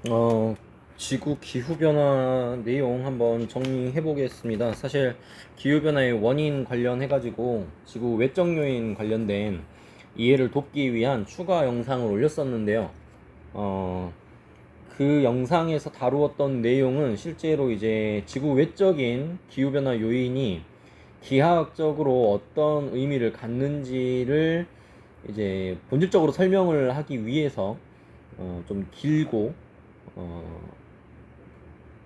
어, 지구 기후변화 내용 한번 정리해 보겠습니다. 사실 기후변화의 원인 관련해가지고 지구 외적 요인 관련된 이해를 돕기 위한 추가 영상을 올렸었는데요. 어, 그 영상에서 다루었던 내용은 실제로 이제 지구 외적인 기후변화 요인이 기하학적으로 어떤 의미를 갖는지를 이제 본질적으로 설명을 하기 위해서 좀 길고 어,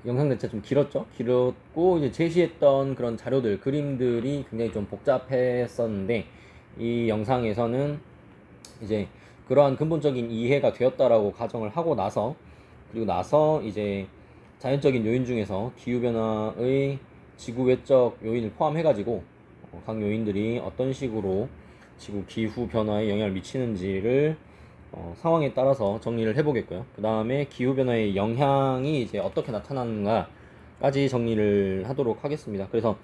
영상 자체가 좀 길었죠. 길었고 이제 제시했던 그런 자료들, 그림들이 굉장히 좀 복잡했었는데 이 영상에서는 이제 그러한 근본적인 이해가 되었다라고 가정을 하고 나서, 그리고 나서 이제 자연적인 요인 중에서 기후변화의 지구 외적 요인을 포함해가지고 각 요인들이 어떤 식으로 지구 기후 변화에 영향을 미치는지를 상황에 따라서 정리를 해보겠고요. 그 다음에 기후변화의 영향이 이제 어떻게 나타나는가까지 정리를 하도록 하겠습니다. 그래서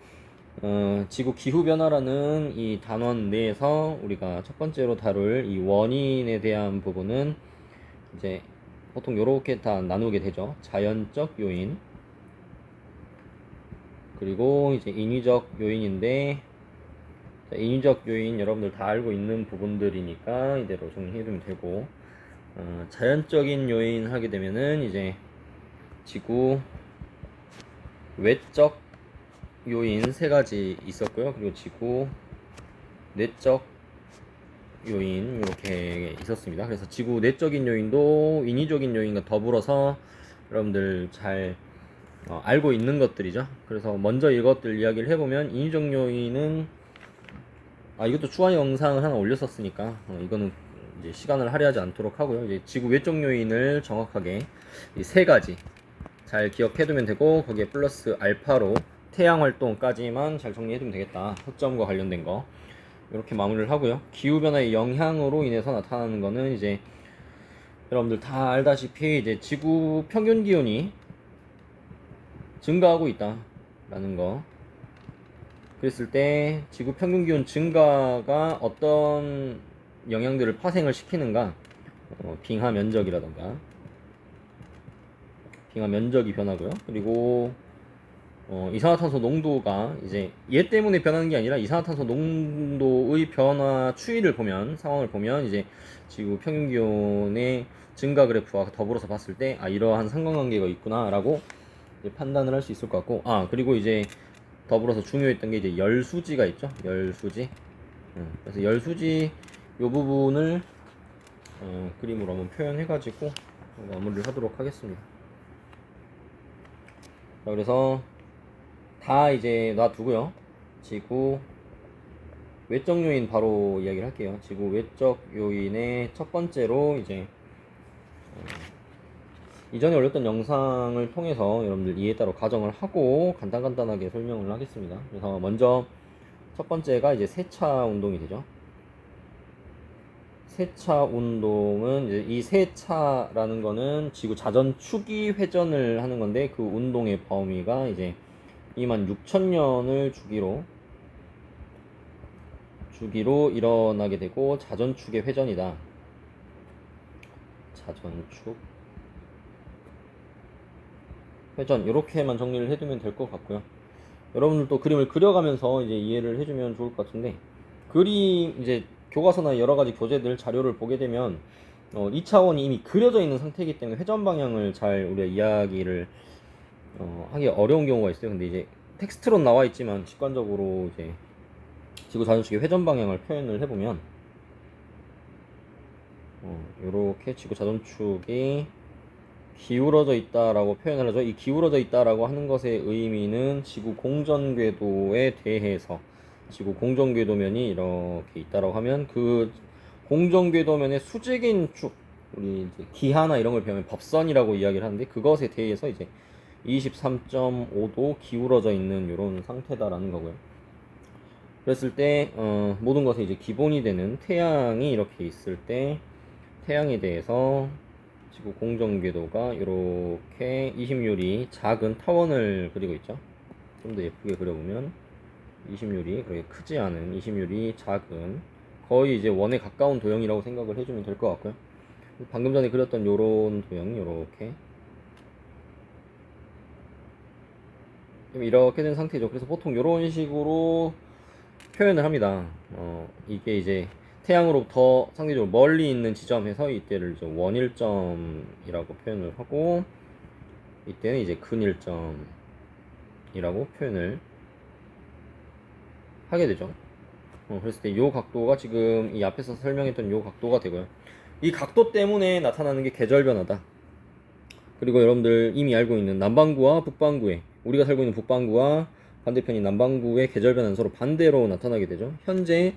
지구 기후변화라는 이 단원 내에서 우리가 첫 번째로 다룰 이 원인에 대한 부분은 이제 보통 이렇게 다 나누게 되죠. 자연적 요인, 그리고 이제 인위적 요인인데, 인위적 요인 여러분들 다 알고 있는 부분들이니까 이대로 정리해두면 되고, 자연적인 요인 하게 되면은 이제 지구 외적 요인 세 가지 있었고요. 그리고 지구 내적 요인 이렇게 있었습니다. 그래서 지구 내적인 요인도 인위적인 요인과 더불어서 여러분들 잘 알고 있는 것들이죠. 그래서 먼저 이것들 이야기를 해보면, 인위적 요인은 이것도 추가 영상을 하나 올렸었으니까 이거는 이제 시간을 할애하지 않도록 하고요. 이제 지구 외적 요인을 정확하게 이 세 가지 잘 기억해두면 되고, 거기에 플러스 알파로 태양 활동까지만 잘 정리해두면 되겠다. 흑점과 관련된 거 이렇게 마무리를 하고요. 기후변화의 영향으로 인해서 나타나는 거는 이제 여러분들 다 알다시피 이제 지구 평균 기온이 증가하고 있다라는 거. 그랬을 때 지구 평균 기온 증가가 어떤 영향들을 파생을 시키는가? 빙하 면적이라던가, 빙하 면적이 변하고요. 그리고 이산화탄소 농도가 이제 얘 때문에 변하는 게 아니라 이산화탄소 농도의 변화 추이를 보면, 상황을 보면 이제 지구 평균 기온의 증가 그래프와 더불어서 봤을 때 이러한 상관관계가 있구나라고 판단을 할 수 있을 것 같고, 그리고 이제 더불어서 중요했던 게 이제 열수지가 있죠. 열수지. 그래서 열수지 요 부분을 그림으로 한번 표현해가지고 마무리를 하도록 하겠습니다. 자, 그래서 다 이제 놔두고요. 지구 외적 요인 바로 이야기를 할게요. 지구 외적 요인의 첫 번째로 이제 이전에 올렸던 영상을 통해서 여러분들 이해에 따라 가정을 하고 간단하게 설명을 하겠습니다. 그래서 먼저 첫 번째가 이제 세차 운동이 되죠. 세차 운동은 이제 이 세차라는 거는 지구 자전 추기 회전을 하는 건데, 그 운동의 범위가 이제 26,000년을 주기로 일어나게 되고, 자전축의 회전이다. 자전축 회전 이렇게만 정리를 해두면 될 것 같고요. 여러분들도 그림을 그려가면서 이제 이해를 해주면 좋을 것 같은데, 그림 이제 교과서나 여러 가지 교재들 자료를 보게 되면 2차원이 이미 그려져 있는 상태이기 때문에 회전 방향을 잘 우리가 이야기를 하기 어려운 경우가 있어요. 근데 이제 텍스트로 나와 있지만 직관적으로 이제 지구 자전축의 회전 방향을 표현을 해보면 이렇게 지구 자전축이 기울어져 있다라고 표현을 하죠. 이 기울어져 있다라고 하는 것의 의미는 지구 공전 궤도에 대해서, 지구 공전 궤도면이 이렇게 있다라고 하면 그 공전 궤도면의 수직인 축, 우리 이제 기하나 이런 걸 배우면 법선이라고 이야기를 하는데, 그것에 대해서 이제 23.5도 기울어져 있는 이런 상태다라는 거고요. 그랬을 때 모든 것에 이제 기본이 되는 태양이 이렇게 있을 때, 태양에 대해서 지구 공전 궤도가 이렇게 20유리 작은 타원을 그리고 있죠. 좀 더 예쁘게 그려보면 20유리, 그렇게 크지 않은 20유리 작은, 거의 이제 원에 가까운 도형이라고 생각을 해주면 될 것 같고요. 방금 전에 그렸던 요런 도형, 요렇게 이렇게 된 상태죠. 그래서 보통 이런 식으로 표현을 합니다. 이게 이제 태양으로부터 상대적으로 멀리 있는 지점에서 이때를 이제 원일점이라고 표현을 하고, 이때는 이제 근일점이라고 표현을 하게 되죠. 그랬을 때 이 각도가 지금 이 앞에서 설명했던 이 각도가 되고요. 이 각도 때문에 나타나는 게 계절 변화다. 그리고 여러분들 이미 알고 있는 남반구와 북반구의, 우리가 살고 있는 북반구와 반대편인 남반구의 계절 변화는 서로 반대로 나타나게 되죠. 현재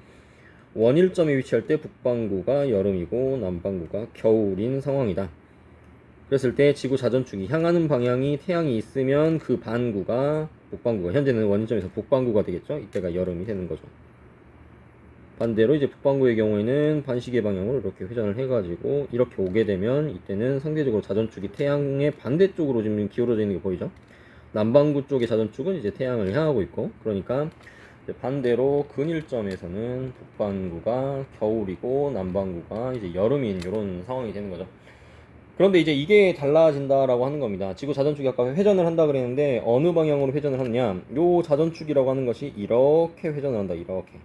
원일점에 위치할 때 북반구가 여름이고 남반구가 겨울인 상황이다. 그랬을 때 지구 자전축이 향하는 방향이 태양이 있으면 그 반구가 북반구가, 현재는 원일점에서 북반구가 되겠죠. 이때가 여름이 되는 거죠. 반대로 이제 북반구의 경우에는 반시계 방향으로 이렇게 회전을 해가지고 이렇게 오게 되면 이때는 상대적으로 자전축이 태양의 반대쪽으로 지금 기울어져 있는 게 보이죠. 남반구 쪽의 자전축은 이제 태양을 향하고 있고, 그러니까 반대로 근일점에서는 북반구가 겨울이고 남반구가 이제 여름인 이런 상황이 되는 거죠. 그런데 이제 이게 달라진다라고 하는 겁니다. 지구 자전축이 아까 회전을 한다 그랬는데 어느 방향으로 회전을 하느냐, 요 자전축이라고 하는 것이 이렇게 회전을 한다. 이렇게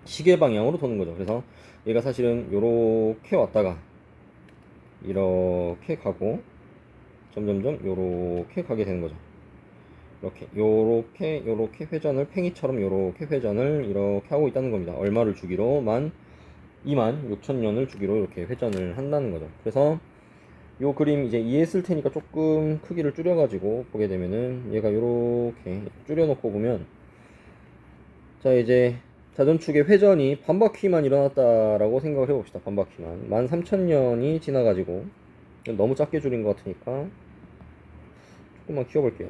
시계 방향으로 도는 거죠. 그래서 얘가 사실은 요렇게 왔다가 이렇게 가고 점점점 요렇게 가게 되는 거죠. 요렇게 회전을, 팽이처럼 요렇게 회전을 이렇게 하고 있다는 겁니다. 얼마를 주기로? 26,000년을 주기로 이렇게 회전을 한다는 거죠. 그래서 요 그림 이제 이해했을 테니까 조금 크기를 줄여가지고 보게 되면은, 얘가 요렇게 줄여놓고 보면, 자 이제 자전축의 회전이 반바퀴만 일어났다라고 생각을 해봅시다. 반바퀴만 13,000년이 지나가지고, 너무 작게 줄인 것 같으니까 조금만 키워볼게요.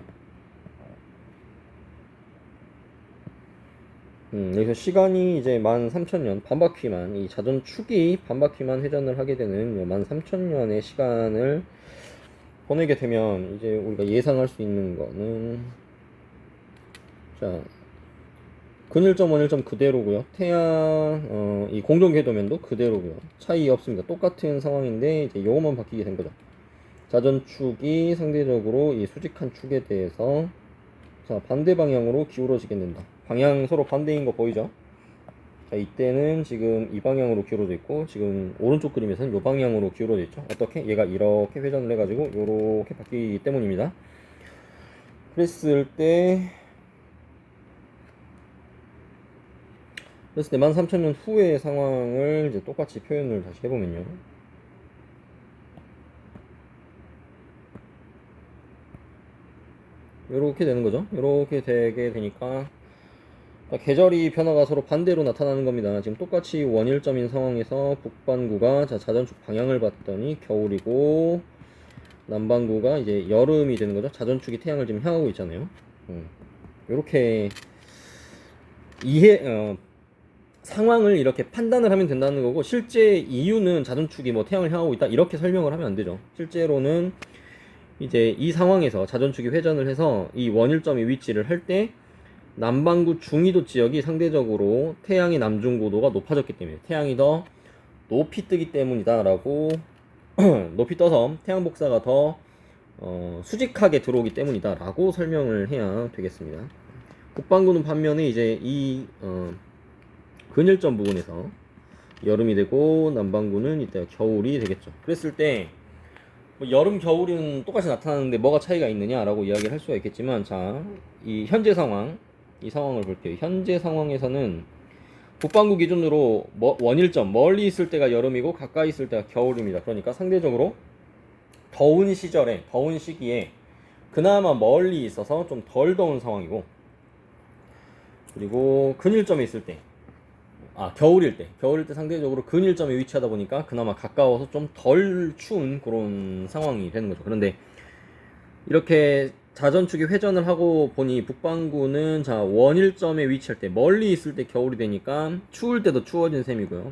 여기서 시간이 이제 13,000년, 반바퀴만, 이 자전축이 반바퀴만 회전을 하게 되는 13,000년의 시간을 보내게 되면, 이제 우리가 예상할 수 있는 거는, 자 근일점 원일점 그대로고요. 태양 이 공정궤도면도 그대로고요. 차이 없습니다. 똑같은 상황인데 이제 요것만 바뀌게 된 거죠. 자전축이 상대적으로 이 수직한 축에 대해서 자 반대 방향으로 기울어지게 된다. 방향 서로 반대인 거 보이죠? 자 이때는 지금 이 방향으로 기울어져 있고, 지금 오른쪽 그림에서는 이 방향으로 기울어져 있죠. 어떻게? 얘가 이렇게 회전을 해가지고 요렇게 바뀌기 때문입니다. 그랬을 때 13,000년 후의 상황을 이제 똑같이 표현을 다시 해보면요. 이렇게 되는 거죠. 이렇게 되게 되니까 계절이 변화가 서로 반대로 나타나는 겁니다. 지금 똑같이 원일점인 상황에서 북반구가 자전축 방향을 봤더니 겨울이고, 남반구가 이제 여름이 되는 거죠. 자전축이 태양을 지금 향하고 있잖아요. 이렇게 상황을 이렇게 판단을 하면 된다는 거고, 실제 이유는 자전축이 뭐 태양을 향하고 있다 이렇게 설명을 하면 안 되죠. 실제로는 이제 이 상황에서 자전축이 회전을 해서 이 원일점의 위치를 할 때 남반구 중위도 지역이 상대적으로 태양의 남중고도가 높아졌기 때문에, 태양이 더 높이 뜨기 때문이다 라고 높이 떠서 태양 복사가 더 수직하게 들어오기 때문이다 라고 설명을 해야 되겠습니다. 북반구는 반면에 이제 이 근일점 부분에서 여름이 되고, 남반구는 이때 겨울이 되겠죠. 그랬을 때 뭐 여름 겨울은 똑같이 나타나는데 뭐가 차이가 있느냐라고 이야기를 할 수가 있겠지만, 자 이 현재 상황, 이 상황을 볼게요. 현재 상황에서는 북반구 기준으로 원일점, 멀리 있을 때가 여름이고 가까이 있을 때가 겨울입니다. 그러니까 상대적으로 더운 시절에, 더운 시기에 그나마 멀리 있어서 좀 덜 더운 상황이고, 그리고 근일점에 있을 때, 겨울일 때 상대적으로 근일점에 위치하다 보니까 그나마 가까워서 좀 덜 추운 그런 상황이 되는 거죠. 그런데 이렇게 자전축이 회전을 하고 보니 북반구는 자 원일점에 위치할 때, 멀리 있을 때 겨울이 되니까 추울 때도 추워진 셈이고요.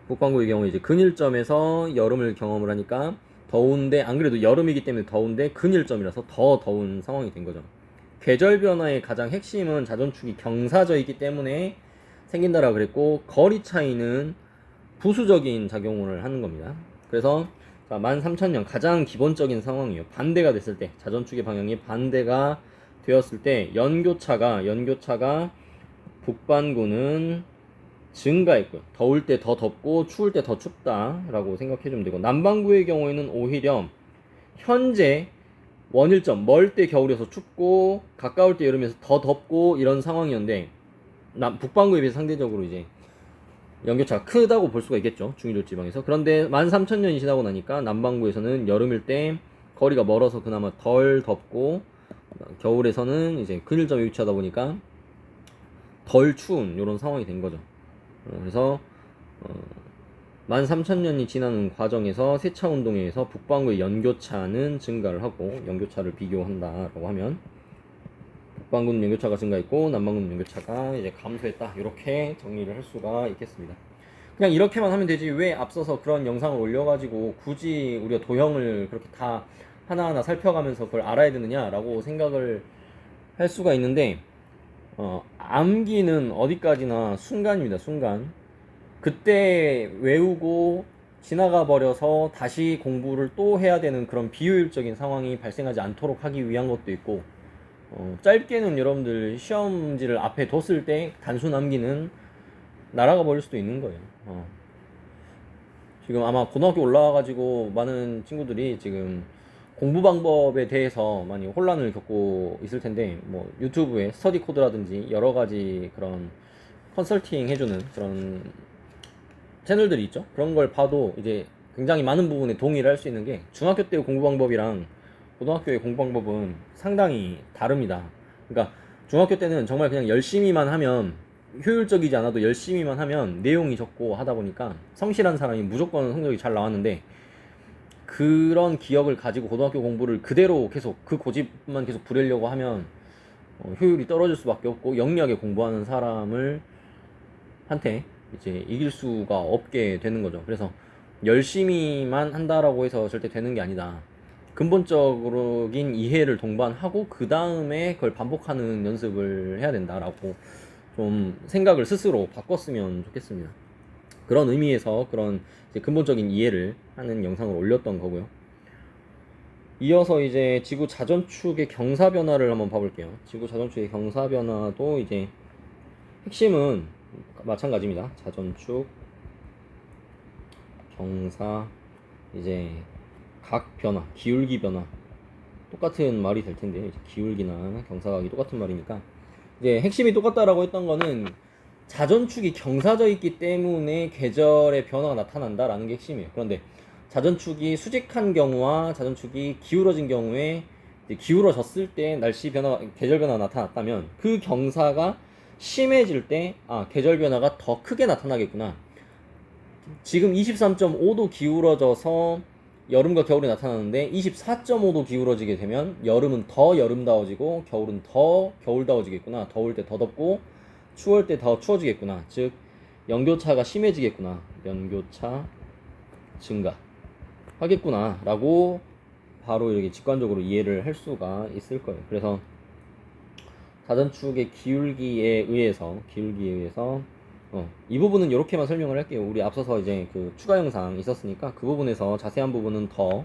북반구의 경우 이제 근일점에서 여름을 경험을 하니까 더운데, 안 그래도 여름이기 때문에 더운데 근일점이라서 더 더운 상황이 된 거죠. 계절 변화의 가장 핵심은 자전축이 경사져 있기 때문에 생긴다라고 그랬고, 거리 차이는 부수적인 작용을 하는 겁니다. 그래서 13,000년 가장 기본적인 상황이에요. 반대가 됐을 때, 자전축의 방향이 반대가 되었을 때 연교차가 북반구는 증가했고요. 더울 때 더 덥고 추울 때 더 춥다라고 생각해주면 되고, 남반구의 경우에는 오히려 현재 원일점 멀 때 겨울에서 춥고 가까울 때 여름에서 더 덥고 이런 상황이었는데, 북반구에 비해 상대적으로 이제 연교차가 크다고 볼 수가 있겠죠, 중위도 지방에서. 그런데 13,000년이 지나고 나니까 남반구에서는 여름일 때 거리가 멀어서 그나마 덜 덥고, 겨울에서는 이제 근일점에 위치하다 보니까 덜 추운 이런 상황이 된 거죠. 그래서 13,000년이 지나는 과정에서 세차운동에 의해서 북반구의 연교차는 증가를 하고, 연교차를 비교한다라고 하면 북반구는 연교차가 증가했고 남반구는 연교차가 이제 감소했다, 이렇게 정리를 할 수가 있겠습니다. 그냥 이렇게만 하면 되지 왜 앞서서 그런 영상을 올려가지고 굳이 우리가 도형을 그렇게 다 하나하나 살펴가면서 그걸 알아야 되느냐라고 생각을 할 수가 있는데, 암기는 어디까지나 순간입니다. 순간. 그때 외우고 지나가 버려서 다시 공부를 또 해야 되는 그런 비효율적인 상황이 발생하지 않도록 하기 위한 것도 있고, 짧게는 여러분들 시험지를 앞에 뒀을 때 단순 암기는 날아가 버릴 수도 있는 거예요. 지금 아마 고등학교 올라와가지고 많은 친구들이 지금 공부 방법에 대해서 많이 혼란을 겪고 있을 텐데, 뭐 유튜브에 스터디 코드라든지 여러 가지 그런 컨설팅 해주는 그런 채널들이 있죠. 그런 걸 봐도 이제 굉장히 많은 부분에 동의를 할 수 있는 게, 중학교 때의 공부 방법이랑 고등학교의 공부 방법은 상당히 다릅니다. 그러니까 중학교 때는 정말 그냥 열심히만 하면, 효율적이지 않아도 열심히만 하면 내용이 적고 하다 보니까 성실한 사람이 무조건 성적이 잘 나왔는데, 그런 기억을 가지고 고등학교 공부를 그대로 계속 그 고집만 계속 부리려고 하면 효율이 떨어질 수밖에 없고, 영리하게 공부하는 사람을 한테 이제 이길 수가 없게 되는 거죠. 그래서 열심히만 한다라고 해서 절대 되는 게 아니다. 근본적인 이해를 동반하고 그 다음에 그걸 반복하는 연습을 해야 된다라고 좀 생각을 스스로 바꿨으면 좋겠습니다. 그런 의미에서 그런 이제 근본적인 이해를 하는 영상을 올렸던 거고요. 이어서 이제 지구 자전축의 경사 변화를 한번 봐볼게요. 지구 자전축의 경사 변화도 이제 핵심은 마찬가지입니다. 자전축, 경사, 이제 각 변화, 기울기 변화, 똑같은 말이 될 텐데, 이제 기울기나 경사각이 똑같은 말이니까 이제 핵심이 똑같다라고 했던 거는 자전축이 경사져 있기 때문에 계절의 변화가 나타난다라는 게 핵심이에요. 그런데 자전축이 수직한 경우와 자전축이 기울어진 경우에, 이제 기울어졌을 때 날씨 변화, 계절 변화가 나타났다면, 그 경사가 심해질 때 계절 변화가 더 크게 나타나겠구나. 지금 23.5도 기울어져서 여름과 겨울이 나타나는데 24.5도 기울어지게 되면 여름은 더 여름다워지고 겨울은 더 겨울다워지겠구나. 더울 때 더 덥고 추울 때 더 추워지겠구나. 즉 연교차가 심해지겠구나. 연교차 증가 하겠구나 라고 바로 이렇게 직관적으로 이해를 할 수가 있을 거예요. 그래서 자전축의 기울기에 의해서 이 부분은 이렇게만 설명을 할게요. 우리 앞서서 이제 그 추가 영상 있었으니까 그 부분에서 자세한 부분은 더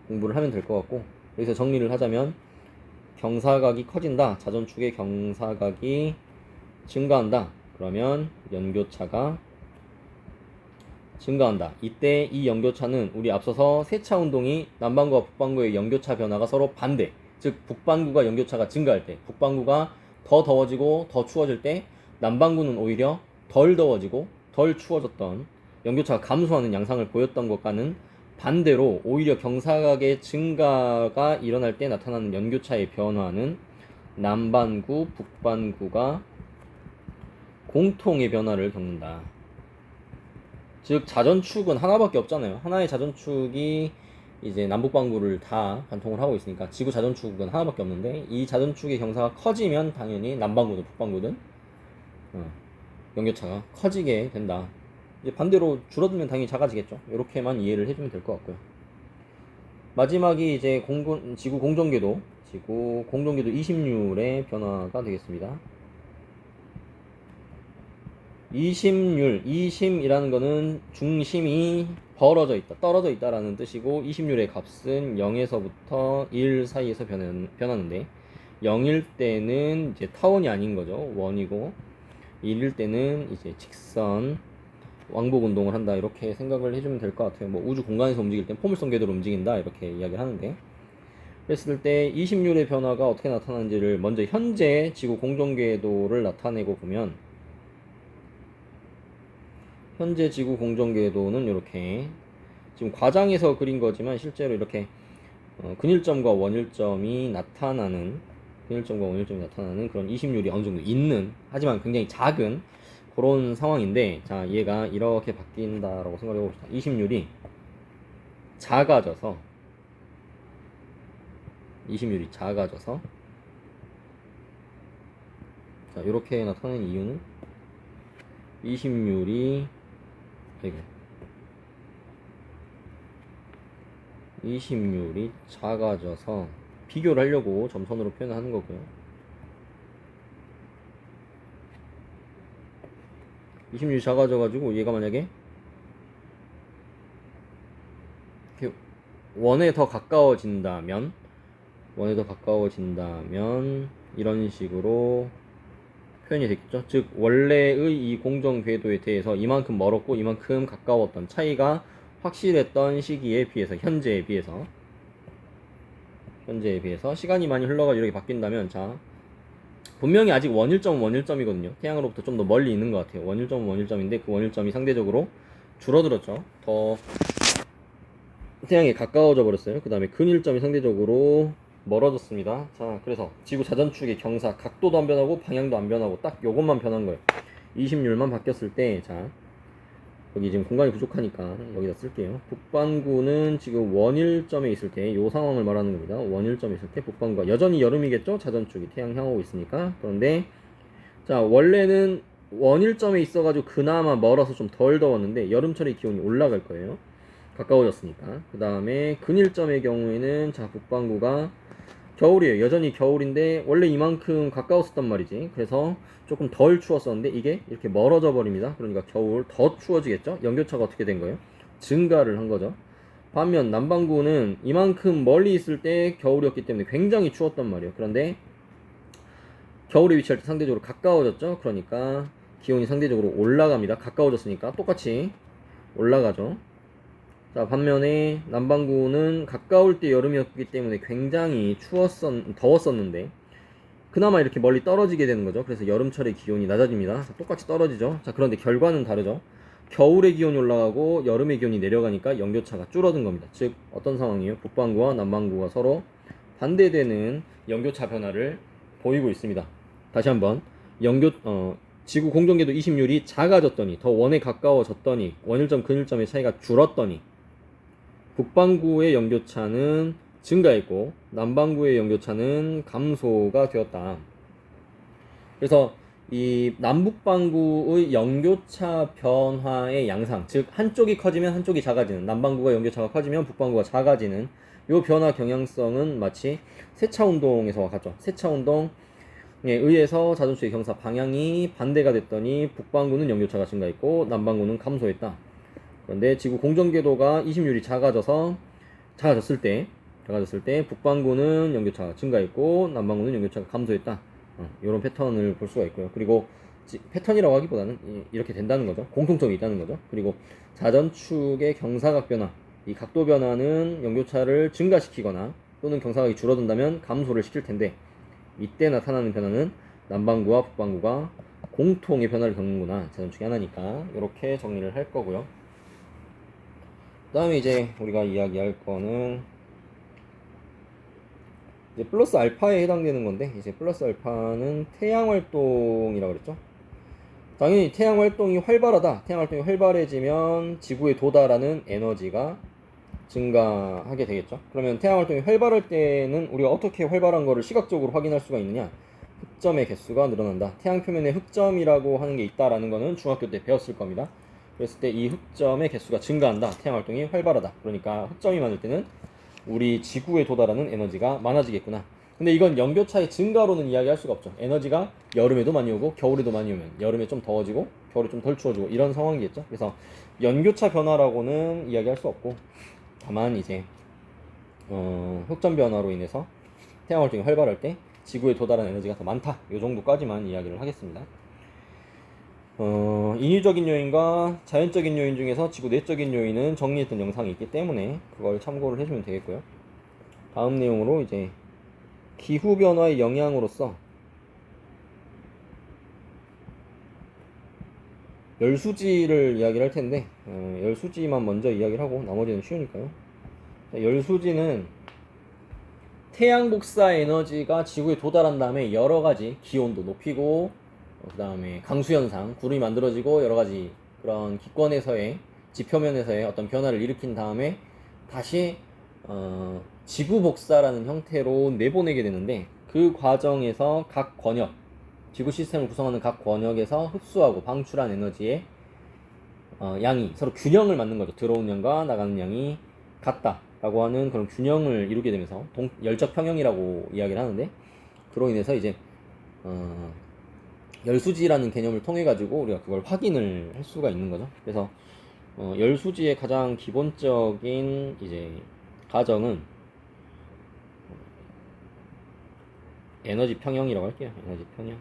공부를 하면 될 것 같고, 여기서 정리를 하자면 경사각이 커진다, 자전축의 경사각이 증가한다, 그러면 연교차가 증가한다. 이때 이 연교차는 우리 앞서서 세차 운동이 남반구와 북반구의 연교차 변화가 서로 반대, 즉 북반구가 연교차가 증가할 때, 북반구가 더 더워지고 더 추워질 때 남반구는 오히려 덜 더워지고 덜 추워졌던, 연교차가 감소하는 양상을 보였던 것과는 반대로 오히려 경사각의 증가가 일어날 때 나타나는 연교차의 변화는 남반구, 북반구가 공통의 변화를 겪는다. 즉 자전축은 하나밖에 없잖아요. 하나의 자전축이 이제 남북반구를 다 관통을 하고 있으니까 지구 자전축은 하나밖에 없는데, 이 자전축의 경사가 커지면 당연히 남반구든 북반구든 연교차가 커지게 된다. 이제 반대로 줄어들면 당연히 작아지겠죠. 이렇게만 이해를 해주면 될 것 같고요. 마지막이 이제 지구 공전궤도 20률의 변화가 되겠습니다. 20심이라는 거는 중심이 벌어져 있다, 떨어져 있다라는 뜻이고, 20률의 값은 0에서부터 1 사이에서 변하는데, 0일 때는 이제 타원이 아닌 거죠. 원이고 1일 때는 이제 직선 왕복 운동을 한다 이렇게 생각을 해주면 될 것 같아요. 뭐 우주 공간에서 움직일 땐 포물선 궤도로 움직인다 이렇게 이야기를 하는데, 그랬을 때 20률의 변화가 어떻게 나타나는지를 먼저 현재 지구 공전 궤도를 나타내고 보면, 현재 지구 공전 궤도는 이렇게 지금 과장해서 그린 거지만 실제로 이렇게 근일점과 원일점이 나타나는 그런 20률이 어느 정도 있는, 하지만 굉장히 작은 그런 상황인데, 자, 얘가 이렇게 바뀐다라고 생각해 봅시다. 20률이 작아져서 자, 이렇게 나타나는 이유는 20률이 작아져서 비교를 하려고 점선으로 표현하는 거고요. 20률이 작아져가지고 얘가 만약에 원에 더 가까워진다면 이런 식으로 표현이 되겠죠. 즉 원래의 이 공전 궤도에 대해서 이만큼 멀었고 이만큼 가까웠던 차이가 확실했던 시기에 비해서 현재에 비해서 시간이 많이 흘러가지고 이렇게 바뀐다면, 자, 분명히 아직 원일점이거든요. 태양으로부터 좀 더 멀리 있는 것 같아요. 원일점인데 그 원일점이 상대적으로 줄어들었죠. 더 태양에 가까워져 버렸어요. 그 다음에 근일점이 상대적으로 멀어졌습니다. 자, 그래서 지구 자전축의 경사, 각도도 안 변하고 방향도 안 변하고 딱 요것만 변한 거예요. 20률만 바뀌었을 때, 자, 여기 지금 공간이 부족하니까 여기다 쓸게요. 북반구는 지금 원일점에 있을 때 이 상황을 말하는 겁니다. 원일점에 있을 때 북반구가 여전히 여름이겠죠? 자전축이 태양 향하고 있으니까. 그런데 자, 원래는 원일점에 있어가지고 그나마 멀어서 좀 덜 더웠는데 여름철의 기온이 올라갈 거예요. 가까워졌으니까. 그 다음에 근일점의 경우에는, 자, 북반구가 겨울이에요. 여전히 겨울인데 원래 이만큼 가까웠었단 말이지. 그래서 조금 덜 추웠었는데 이게 이렇게 멀어져 버립니다. 그러니까 겨울 더 추워지겠죠. 연교차가 어떻게 된 거예요? 증가를 한 거죠. 반면 남반구는 이만큼 멀리 있을 때 겨울이었기 때문에 굉장히 추웠단 말이에요. 그런데 겨울에 위치할 때 상대적으로 가까워졌죠. 그러니까 기온이 상대적으로 올라갑니다. 가까워졌으니까 똑같이 올라가죠. 자, 반면에 남반구는 가까울 때 여름이었기 때문에 굉장히 더웠었는데 그나마 이렇게 멀리 떨어지게 되는 거죠. 그래서 여름철의 기온이 낮아집니다. 자, 똑같이 떨어지죠. 자, 그런데 결과는 다르죠. 겨울의 기온이 올라가고 여름의 기온이 내려가니까 연교차가 줄어든 겁니다. 즉 어떤 상황이에요? 북반구와 남반구가 서로 반대되는 연교차 변화를 보이고 있습니다. 다시 한번 지구 공전궤도 20률이 작아졌더니, 더 원에 가까워졌더니, 원일점 근일점의 차이가 줄었더니 북반구의 연교차는 증가했고 남반구의 연교차는 감소가 되었다. 그래서 이 남북반구의 연교차 변화의 양상, 즉 한쪽이 커지면 한쪽이 작아지는, 남반구가 연교차가 커지면 북반구가 작아지는 이 변화 경향성은 마치 세차운동에서와 같죠. 세차운동에 의해서 자전축의 경사 방향이 반대가 됐더니 북반구는 연교차가 증가했고 남반구는 감소했다. 그런데 지구 공전궤도가 20률이 작아졌을 때 북반구는 연교차가 증가했고 남반구는 연교차가 감소했다. 이런 패턴을 볼 수가 있고요. 그리고 패턴이라고 하기보다는 이렇게 된다는 거죠. 공통점이 있다는 거죠. 그리고 자전축의 경사각 변화, 이 각도 변화는 연교차를 증가시키거나 또는 경사각이 줄어든다면 감소를 시킬 텐데, 이때 나타나는 변화는 남반구와 북반구가 공통의 변화를 겪는구나, 자전축이 하나니까. 이렇게 정리를 할 거고요. 그 다음에 이제 우리가 이야기할 거는 이제 플러스 알파에 해당되는 건데, 이제 플러스 알파는 태양 활동이라고 그랬죠. 당연히 태양 활동이 활발해지면 지구에 도달하는 에너지가 증가하게 되겠죠. 그러면 태양 활동이 활발할 때는 우리가 어떻게 활발한 거를 시각적으로 확인할 수가 있느냐? 흑점의 개수가 늘어난다. 태양 표면에 흑점이라고 하는 게 있다라는 거는 중학교 때 배웠을 겁니다. 그랬을 때 이 흑점의 개수가 증가한다. 태양 활동이 활발하다. 그러니까 흑점이 많을 때는 우리 지구에 도달하는 에너지가 많아지겠구나. 근데 이건 연교차의 증가로는 이야기할 수가 없죠. 에너지가 여름에도 많이 오고 겨울에도 많이 오면 여름에 좀 더워지고 겨울에 좀 덜 추워지고 이런 상황이겠죠. 그래서 연교차 변화라고는 이야기할 수 없고, 다만 이제 흑점 변화로 인해서 태양 활동이 활발할 때 지구에 도달한 에너지가 더 많다. 이 정도까지만 이야기를 하겠습니다. 인위적인 요인과 자연적인 요인 중에서 지구 내적인 요인은 정리했던 영상이 있기 때문에 그걸 참고를 해주면 되겠고요. 다음 내용으로 이제 기후변화의 영향으로서 열수지를 이야기를 할 텐데, 열수지만 먼저 이야기를 하고 나머지는 쉬우니까요. 열수지는 태양 복사 에너지가 지구에 도달한 다음에 여러 가지 기온도 높이고, 그 다음에 강수현상, 구름이 만들어지고 여러 가지 그런 기권에서의 지표면에서의 어떤 변화를 일으킨 다음에 다시 지구 복사라는 형태로 내보내게 되는데, 그 과정에서 각 권역, 지구 시스템을 구성하는 각 권역에서 흡수하고 방출한 에너지의 양이 서로 균형을 맞는 거죠. 들어온 양과 나가는 양이 같다라고 하는 그런 균형을 이루게 되면서 열적 평형이라고 이야기를 하는데, 그로 인해서 이제 열수지라는 개념을 통해 가지고 우리가 그걸 확인을 할 수가 있는 거죠. 그래서 열수지의 가장 기본적인 이제 가정은 에너지 평형이라고 할게요. 에너지 평형.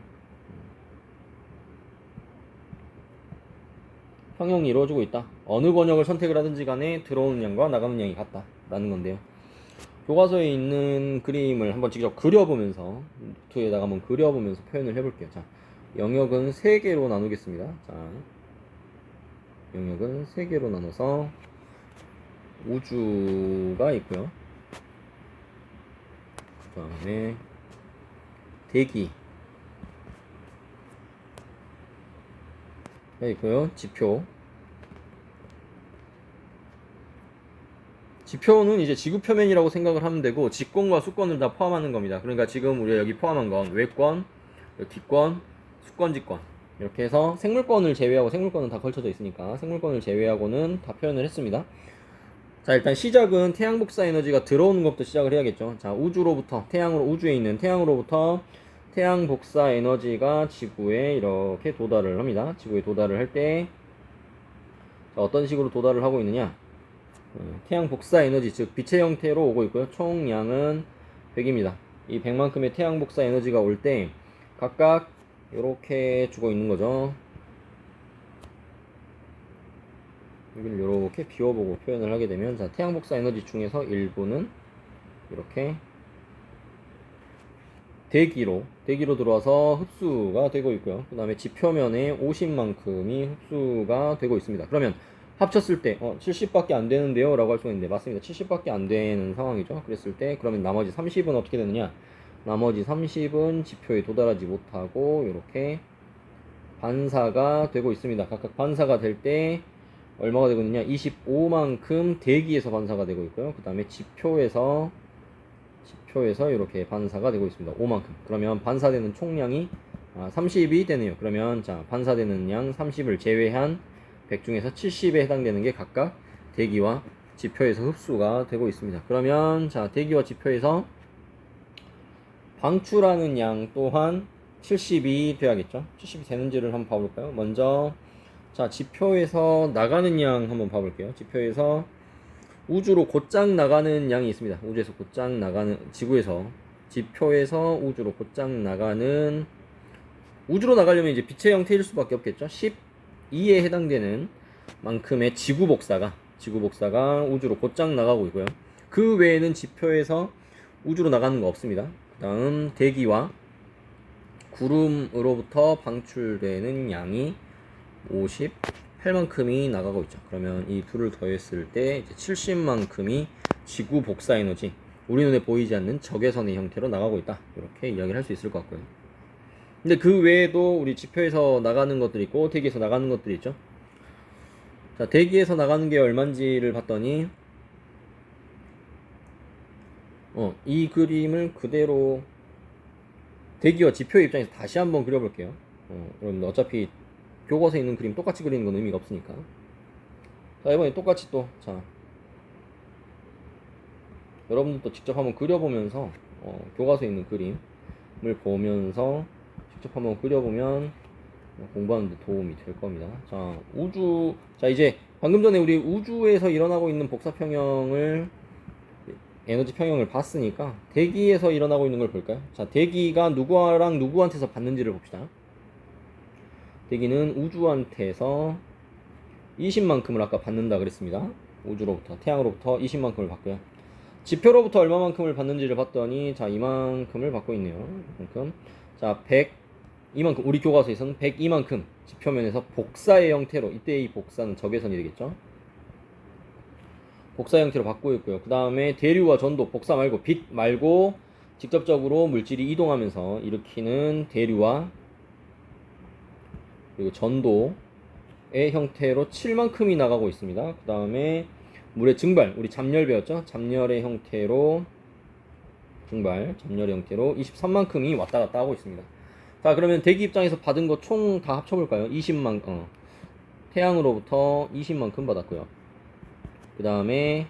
평형이 이루어지고 있다. 어느 권역을 선택을 하든지 간에 들어오는 양과 나가는 양이 같다라는 건데요. 교과서에 있는 그림을 한번 직접 그려보면서, 노트에다가 한번 그려보면서 표현을 해볼게요. 자, 영역은 3개로 나누겠습니다. 자, 영역은 3개로 나눠서 우주가 있고요. 그 다음에 대기가 있고요. 지표는 이제 지구 표면이라고 생각을 하면 되고, 직권과 수권을 다 포함하는 겁니다. 그러니까 지금 우리가 여기 포함한 건 외권, 기권, 수권, 직권, 이렇게 해서 생물권을 제외하고, 생물권은 다 걸쳐져 있으니까 생물권을 제외하고는 다 표현을 했습니다. 자, 일단 시작은 태양 복사 에너지가 들어오는 것부터 시작을 해야겠죠. 자, 우주로부터, 우주에 있는 태양으로부터 태양 복사 에너지가 지구에 이렇게 도달을 합니다. 지구에 도달을 할 때 어떤 식으로 도달을 하고 있느냐, 태양 복사 에너지, 즉 빛의 형태로 오고 있고요. 총량은 100입니다. 이 100만큼의 태양 복사 에너지가 올 때 각각 이렇게 주고 있는 거죠. 여기를 이렇게 비워보고 표현을 하게 되면, 자, 태양 복사 에너지 중에서 일부는 이렇게 대기로 들어와서 흡수가 되고 있고요. 그 다음에 지표면에 50만큼이 흡수가 되고 있습니다. 그러면 합쳤을 때 70밖에 안 되는데요 라고 할 수가 있는데, 맞습니다. 70밖에 안 되는 상황이죠. 그랬을 때 그러면 나머지 30은 어떻게 되느냐, 나머지 30은 지표에 도달하지 못하고 이렇게 반사가 되고 있습니다. 각각 반사가 될 때 얼마가 되고 있느냐, 25만큼 대기에서 반사가 되고 있고요. 그 다음에 지표에서 이렇게 반사가 되고 있습니다. 5만큼. 그러면 반사되는 총량이 30이 되네요. 그러면 자, 반사되는 양 30을 제외한 100 중에서 70에 해당되는 게 각각 대기와 지표에서 흡수가 되고 있습니다. 그러면 자, 대기와 지표에서 방출하는 양 또한 70이 돼야겠죠. 70이 되는지를 한번 봐볼까요? 먼저 자, 지표에서 나가는 양 한번 봐볼게요. 지표에서 우주로 곧장 나가는 양이 있습니다. 우주에서 곧장 나가는, 지표에서 우주로 곧장 나가는, 우주로 나가려면 이제 빛의 형태일 수밖에 없겠죠. 12에 해당되는 만큼의 지구 복사가 우주로 곧장 나가고 있고요. 그 외에는 지표에서 우주로 나가는 거 없습니다. 그 다음 대기와 구름으로부터 방출되는 양이 58만큼이 나가고 있죠. 그러면 이 둘을 더했을 때 이제 70만큼이 지구 복사 에너지, 우리 눈에 보이지 않는 적외선의 형태로 나가고 있다. 이렇게 이야기를 할 수 있을 것 같고요. 근데 그 외에도 우리 지표에서 나가는 것들이 있고 대기에서 나가는 것들이 있죠. 자, 대기에서 나가는 게 얼마인지를 봤더니 이 그림을 그대로 대기와 지표의 입장에서 다시 한번 그려볼게요. 여러분들 어차피 교과서에 있는 그림 똑같이 그리는 건 의미가 없으니까. 자, 이번에 똑같이 또, 자, 여러분들도 직접 한번 그려보면서 교과서에 있는 그림을 보면서 직접 한번 그려보면 공부하는 데 도움이 될 겁니다. 자, 자, 이제 방금 전에 우리 우주에서 일어나고 있는 복사평형을 에너지 평형을 봤으니까 대기에서 일어나고 있는 걸 볼까요? 자, 대기가 누구랑 누구한테서 받는지를 봅시다. 대기는 우주한테서 20만큼을 아까 받는다 그랬습니다. 우주로부터, 태양으로부터 20만큼을 받고요. 지표로부터 얼마만큼을 받는지를 봤더니, 자, 이만큼을 받고 있네요. 이만큼. 자, 100, 이만큼, 우리 교과서에서는 102만큼 지표면에서 복사의 형태로, 이때 이 복사는 적외선이 되겠죠. 복사 형태로 받고 있고요. 그 다음에 대류와 전도, 복사 말고 빛 말고 직접적으로 물질이 이동하면서 일으키는 대류와 그리고 전도의 형태로 7만큼이 나가고 있습니다. 그 다음에 물의 증발, 우리 잠열 배웠죠? 잠열의 형태로 증발, 잠열의 형태로 23만큼이 왔다 갔다 하고 있습니다. 자, 그러면 대기 입장에서 받은 거 총 다 합쳐볼까요? 20만큼, 태양으로부터 20만큼 받았고요. 그 다음에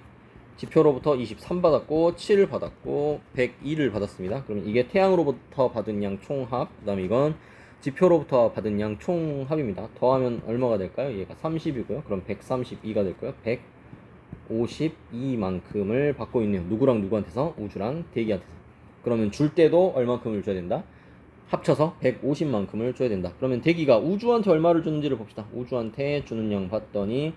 지표로부터 23 받았고 7 받았고 102를 받았습니다. 그러면 이게 태양으로부터 받은 양 총합, 그 다음에 이건 지표로부터 받은 양 총합입니다. 더하면 얼마가 될까요? 얘가 30이고요. 그럼 132가 될 거예요. 152만큼을 받고 있네요. 누구랑 누구한테서? 우주랑 대기한테서. 그러면 줄 때도 얼만큼을 줘야 된다? 합쳐서 150만큼을 줘야 된다. 그러면 대기가 우주한테 얼마를 주는지를 봅시다. 우주한테 주는 양 봤더니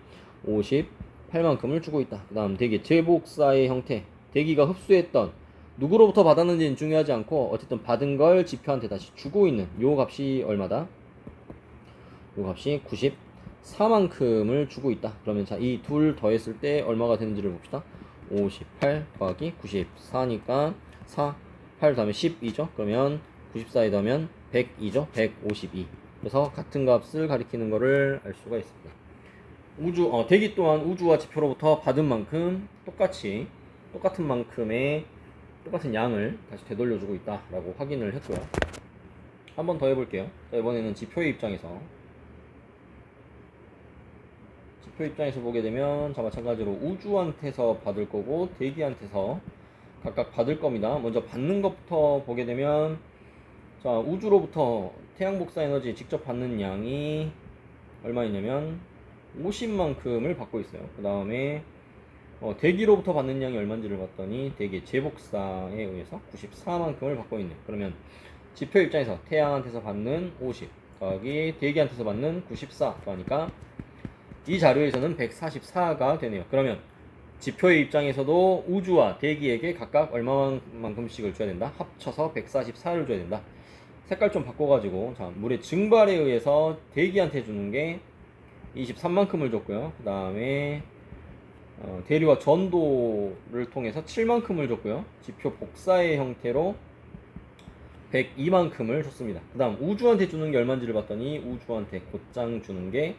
58만큼을 주고 있다. 그 다음 대기 제복사의 형태. 대기가 흡수했던 누구로부터 받았는지는 중요하지 않고 어쨌든 받은 걸 지표한테 다시 주고 있는 요 값이 얼마다? 요 값이 94만큼을 주고 있다. 그러면 자, 이 둘 더했을 때 얼마가 되는지를 봅시다. 58 더하기 94니까 4, 8 다음에 12죠. 그러면 94에 더하면 102죠. 152. 그래서 같은 값을 가리키는 거를 알 수가 있습니다. 대기 또한 우주와 지표로부터 받은 만큼 똑같은 만큼의 똑같은 양을 다시 되돌려주고 있다라고 확인을 했고요. 한 번 더 해볼게요. 자, 이번에는 지표의 입장에서 보게 되면 자, 마찬가지로 우주한테서 받을 거고 대기한테서 각각 받을 겁니다. 먼저 받는 것부터 보게 되면 자, 우주로부터 태양 복사 에너지 직접 받는 양이 얼마이냐면 50만큼을 받고 있어요. 그 다음에 대기로부터 받는 양이 얼마인지를 봤더니 대기 제복사에 의해서 94만큼을 받고 있네요. 그러면 지표 입장에서 태양한테서 받는 50 더하기 대기한테서 받는 94 더하니까 이 자료에서는 144가 되네요. 그러면 지표의 입장에서도 우주와 대기에게 각각 얼마만큼씩을 줘야 된다? 합쳐서 144를 줘야 된다. 색깔 좀 바꿔가지고 자, 물의 증발에 의해서 대기한테 주는 게 23만큼을 줬고요. 그 다음에 대류와 전도를 통해서 7만큼을 줬고요. 지표 복사의 형태로 102만큼을 줬습니다. 그 다음 우주한테 주는 게 얼마인지를 봤더니 우주한테 곧장 주는 게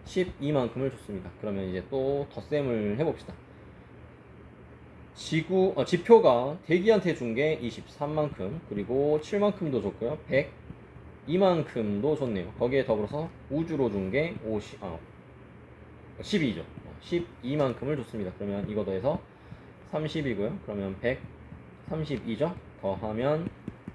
12만큼을 줬습니다. 그러면 이제 또 덧셈을 해봅시다. 지표가 대기한테 준 게 23만큼 그리고 7만큼도 줬고요. 102만큼도 줬네요. 거기에 더불어서 우주로 준 게 12죠. 12만큼을 줬습니다. 그러면 이거 더해서 30이고요. 그러면 132죠. 더하면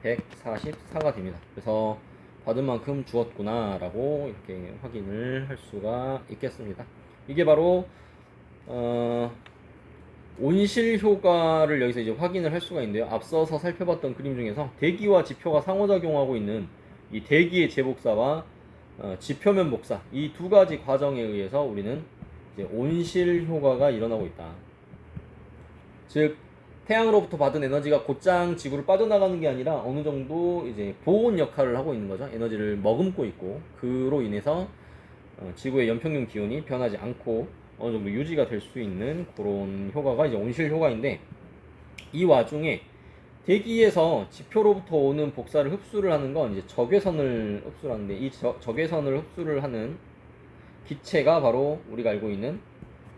144가 됩니다. 그래서 받은 만큼 주었구나 라고 이렇게 확인을 할 수가 있겠습니다. 이게 바로 온실 효과를 여기서 이제 확인을 할 수가 있는데요. 앞서서 살펴봤던 그림 중에서 대기와 지표가 상호작용하고 있는 이 대기의 제복사와 지표면 복사 이 두 가지 과정에 의해서 우리는 이제 온실 효과가 일어나고 있다. 즉 태양으로부터 받은 에너지가 곧장 지구를 빠져나가는 게 아니라 어느 정도 이제 보온 역할을 하고 있는 거죠. 에너지를 머금고 있고 그로 인해서 지구의 연평균 기온이 변하지 않고 어느 정도 유지가 될 수 있는 그런 효과가 이제 온실 효과인데 이 와중에 대기에서 지표로부터 오는 복사를 흡수를 하는 건 이제 적외선을 흡수를 하는데 이 적외선을 흡수를 하는 기체가 바로 우리가 알고 있는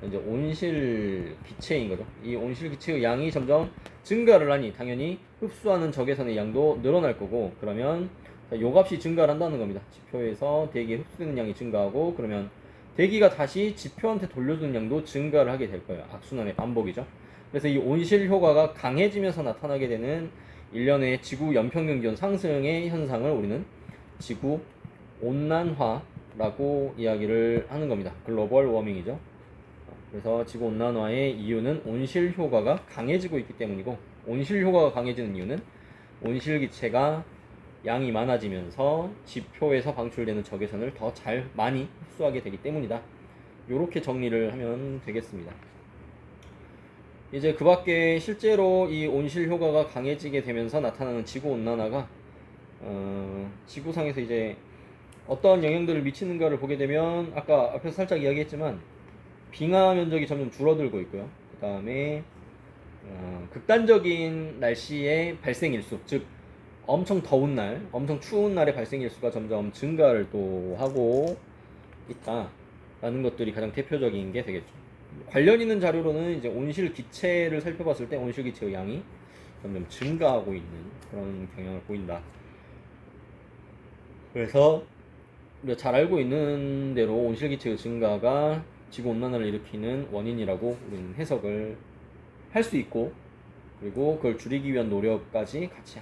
이제 온실 기체인 거죠. 이 온실 기체의 양이 점점 증가를 하니 당연히 흡수하는 적외선의 양도 늘어날 거고 그러면 요 값이 증가를 한다는 겁니다. 지표에서 대기에 흡수되는 양이 증가하고 그러면 대기가 다시 지표한테 돌려주는 양도 증가를 하게 될 거예요. 악순환의 반복이죠. 그래서 이 온실 효과가 강해지면서 나타나게 되는 일련의 지구 연평균 기온 상승의 현상을 우리는 지구 온난화라고 이야기를 하는 겁니다. 글로벌 워밍이죠. 그래서 지구온난화의 이유는 온실 효과가 강해지고 있기 때문이고, 온실 효과가 강해지는 이유는 온실기체가 양이 많아지면서 지표에서 방출되는 적외선을 더 잘 많이 흡수하게 되기 때문이다. 이렇게 정리를 하면 되겠습니다. 이제 그 밖에 실제로 이 온실 효과가 강해지게 되면서 나타나는 지구온난화가 지구상에서 이제 어떠한 영향들을 미치는가를 보게 되면, 아까 앞에서 살짝 이야기했지만 빙하 면적이 점점 줄어들고 있고요. 그 다음에 극단적인 날씨의 발생 일수, 즉 엄청 더운 날, 엄청 추운 날의 발생 일수가 점점 증가를 또 하고 있다라는 것들이 가장 대표적인 게 되겠죠. 관련 있는 자료로는 이제 온실 기체를 살펴봤을 때 온실 기체의 양이 점점 증가하고 있는 그런 경향을 보인다. 그래서 우리가 잘 알고 있는 대로 온실 기체의 증가가 지구 온난화를 일으키는 원인이라고 우리는 해석을 할 수 있고, 그리고 그걸 줄이기 위한 노력까지 같이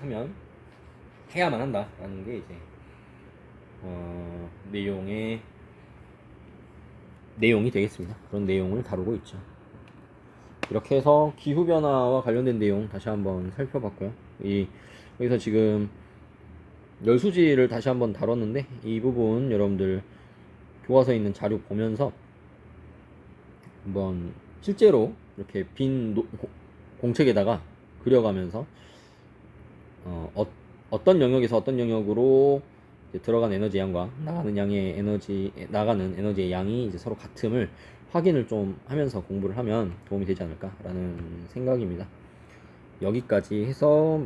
해야만 한다라는 게 이제 내용이 되겠습니다. 그런 내용을 다루고 있죠. 이렇게 해서 기후변화와 관련된 내용 다시 한번 살펴봤고요. 여기서 지금 열수지를 다시 한번 다뤘는데, 이 부분 여러분들 교과서에 있는 자료 보면서 한번 실제로 이렇게 빈 공책에다가 그려가면서 어떤 영역에서 어떤 영역으로 들어간 에너지 양과 나가는 에너지의 양이 이제 서로 같음을 확인을 좀 하면서 공부를 하면 도움이 되지 않을까라는 생각입니다. 여기까지 해서